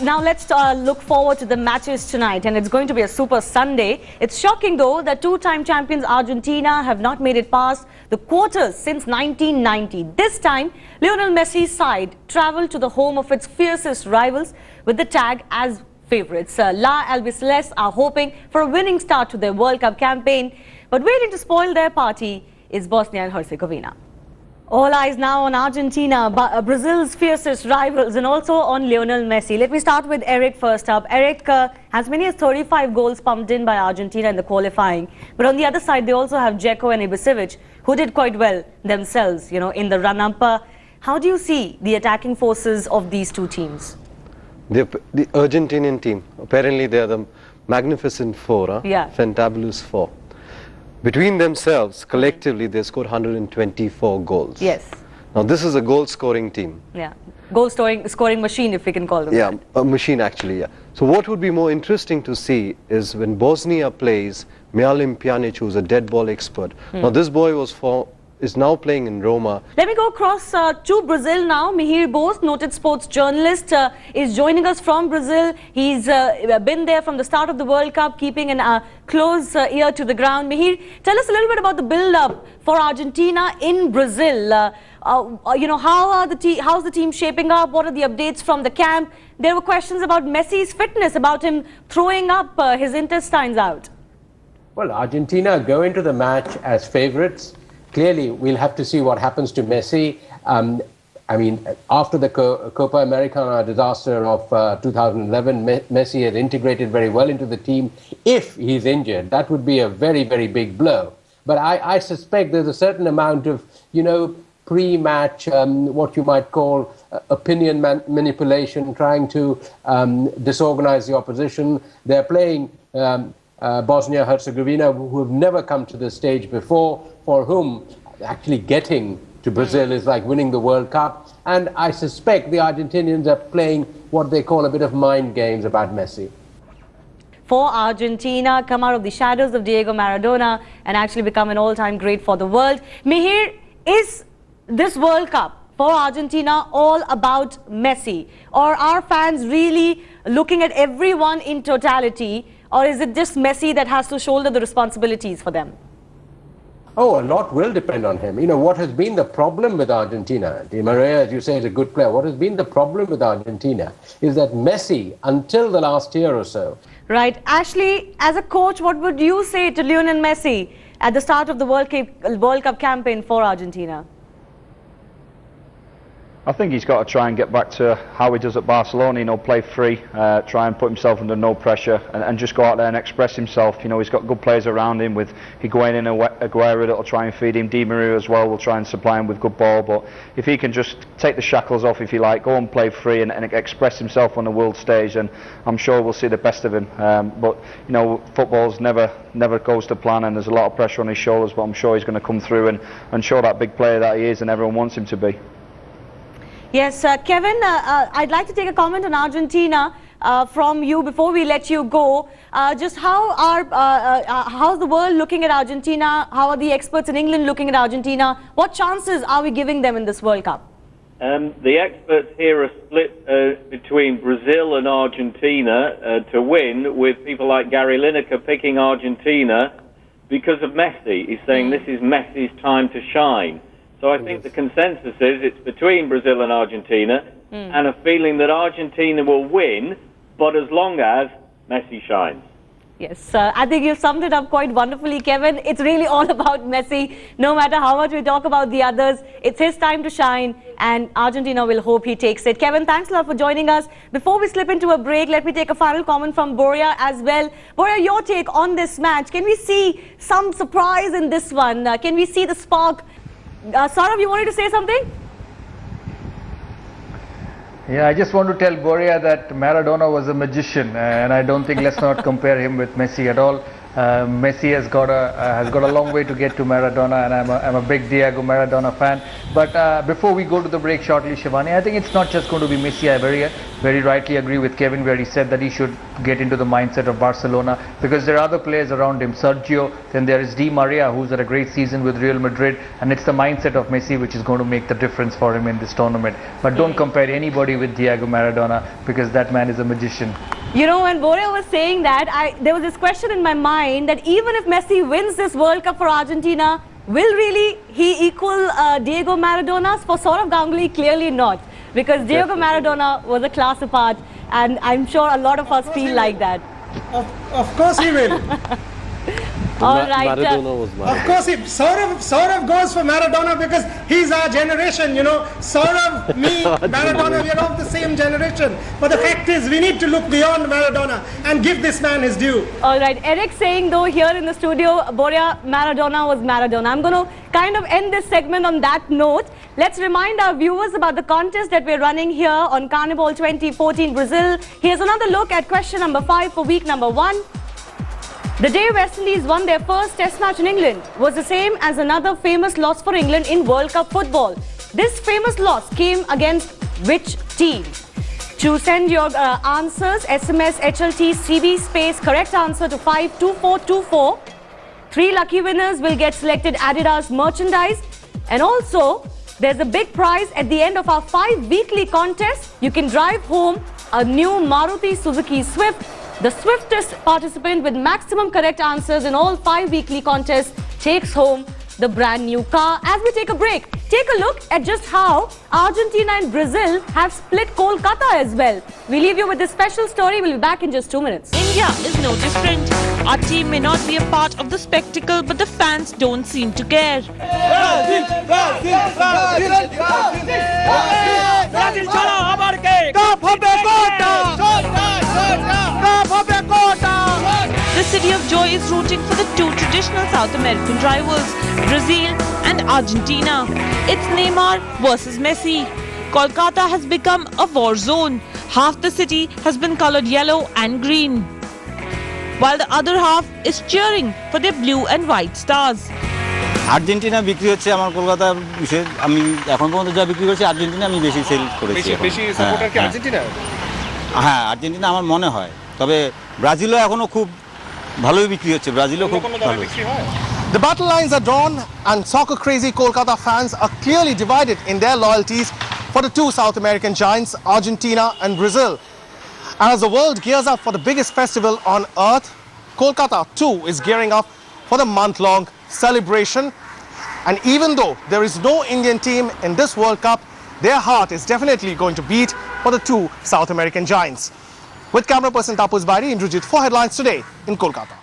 Now let's look forward to the matches tonight, and it's going to be a super Sunday. It's shocking though that two-time champions Argentina have not made it past the quarters since 1990. This time, Lionel Messi's side travelled to the home of its fiercest rivals with the tag as favourites. La Albiceleste are hoping for a winning start to their World Cup campaign, but waiting to spoil their party is Bosnia and Herzegovina. All eyes now on Argentina, Brazil's fiercest rivals, and also on Lionel Messi. Let me start with Eric first up. Eric, as many as 35 goals pumped in by Argentina in the qualifying. But on the other side, they also have Dzeko and Ibisevic, who did quite well themselves, in the run-up. How do you see the attacking forces of these two teams? The Argentinian team, apparently they are the Magnificent Four, Yeah. Fantabulous Four. Between themselves, collectively, they scored 124 goals. Yes. Now, this is a goal-scoring team. Yeah. Goal-scoring machine, if we can call them Yeah, that. a machine actually, yeah. So what would be more interesting to see is when Bosnia plays Miralem Pjanic, who's a dead ball expert. Now, this boy is now playing in Roma. Let me go across to Brazil now. Mihir Bose, noted sports journalist, is joining us from Brazil. He's been there from the start of the World Cup, keeping an close ear to the ground. Mihir, tell us a little bit about the build-up for Argentina in Brazil. How's the team shaping up? What are the updates from the camp? There were questions about Messi's fitness, about him throwing up his intestines out. Well, Argentina go into the match as favourites. Clearly, we'll have to see what happens to Messi. After the Copa Americana disaster of 2011, Messi has integrated very well into the team. If he's injured, that would be a very, very big blow. But I suspect there's a certain amount of, pre-match, what you might call opinion manipulation, trying to disorganize the opposition. They're playing Bosnia-Herzegovina, who have never come to this stage before, for whom actually getting to Brazil is like winning the World Cup. And I suspect the Argentinians are playing what they call a bit of mind games about Messi. For Argentina, come out of the shadows of Diego Maradona and actually become an all-time great for the world. Mihir, is this World Cup for Argentina all about Messi? Or are fans really looking at everyone in totality? Or is it just Messi that has to shoulder the responsibilities for them? Oh, a lot will depend on him. What has been the problem with Argentina? Di Maria, as you say, is a good player. What has been the problem with Argentina is that Messi, until the last year or so... Right. Ashley, as a coach, what would you say to Lionel Messi at the start of the World Cup campaign for Argentina? I think he's got to try and get back to how he does at Barcelona, play free, try and put himself under no pressure and just go out there and express himself. He's got good players around him with Higuain and Aguero that will try and feed him. Di Maria as well will try and supply him with good ball. But if he can just take the shackles off, if you like, go and play free and express himself on the world stage, and I'm sure we'll see the best of him. But football's never goes to plan, and there's a lot of pressure on his shoulders, but I'm sure he's going to come through and show that big player that he is and everyone wants him to be. Yes, Kevin, I'd like to take a comment on Argentina from you before we let you go. Just how's the world looking at Argentina? How are the experts in England looking at Argentina? What chances are we giving them in this World Cup? The experts here are split between Brazil and Argentina to win, with people like Gary Lineker picking Argentina because of Messi. He's saying this is Messi's time to shine. So I think the consensus is it's between Brazil and Argentina, and a feeling that Argentina will win, but as long as Messi shines. Yes, I think you've summed it up quite wonderfully, Kevin. It's really all about Messi. No matter how much we talk about the others, it's his time to shine, and Argentina will hope he takes it. Kevin, thanks a lot for joining us. Before we slip into a break, let me take a final comment from Boria as well. Boria, your take on this match. Can we see some surprise in this one? Can we see the spark? Saurav, you wanted to say something? Yeah, I just want to tell Boria that Maradona was a magician, and I don't think let's not compare him with Messi at all. Messi has got a long way to get to Maradona, and I'm a big Diego Maradona fan. But before we go to the break shortly, Shivani, I think it's not just going to be Messi. I very rightly agree with Kevin where he said that he should get into the mindset of Barcelona, because there are other players around him. Sergio, then there is Di Maria, who's had a great season with Real Madrid, and it's the mindset of Messi which is going to make the difference for him in this tournament. But don't compare anybody with Diego Maradona, because that man is a magician. You know, when Boria was saying that, there was this question in my mind that even if Messi wins this World Cup for Argentina, will really he equal Diego Maradona's? For Saurav Ganguly, clearly not, because Diego Maradona was a class apart, and I'm sure a lot of us feel like that. Of course he will. All right. Maradona was Maradona. Of course, if Saurav goes for Maradona because he's our generation, you know. Saurav, me, Maradona, we are of the same generation. But the fact is, we need to look beyond Maradona and give this man his due. All right. Eric saying though here in the studio, Boria, Maradona was Maradona. I'm going to kind of end this segment on that note. Let's remind our viewers about the contest that we're running here on Carnival 2014 Brazil. Here's another look at question number 5 for week number 1. The day West Indies won their first test match in England was the same as another famous loss for England in World Cup football. This famous loss came against which team? To send your answers, SMS HLT CB space correct answer to 52424. 3 lucky winners will get selected Adidas merchandise. And also, there's a big prize at the end of our 5 weekly contest. You can drive home a new Maruti Suzuki Swift. The swiftest participant with maximum correct answers in all 5 weekly contests takes home the brand new car. As we take a break, take a look at just how Argentina and Brazil have split Kolkata as well. We leave you with this special story. We'll be back in just 2 minutes. India is no different. Our team may not be a part of the spectacle, but the fans don't seem to care. The city of joy is rooting for the 2 traditional South American rivals, Brazil and Argentina. It's Neymar versus Messi. Kolkata has become a war zone. Half the city has been colored yellow and green, while the other half is cheering for their blue and white stars. Argentina বিক্রি হচ্ছে আমার কলকাতার বিষয়ে আমি এখন পর্যন্ত যা বিক্রি করছি আর্জেন্টিনা আমি বেশি সেল করেছি বেশি সাপোর্টার কি আর্জেন্টিনা হ্যাঁ আর্জেন্টিনা আমার মনে হয় তবে ব্রাজিলও এখনো খুব ভালোই বিক্রি হচ্ছে ব্রাজিলও খুব ভালো বিক্রি হয় The battle lines are drawn and soccer crazy Kolkata fans are clearly divided in their loyalties for the 2 South American giants Argentina and Brazil. And as the world gears up for the biggest festival on earth, Kolkata too is gearing up for the month-long celebration. And even though there is no Indian team in this World Cup, their heart is definitely going to beat for the 2 South American giants. With camera person Tapus Bairi, Indrajit for Headlines Today in Kolkata.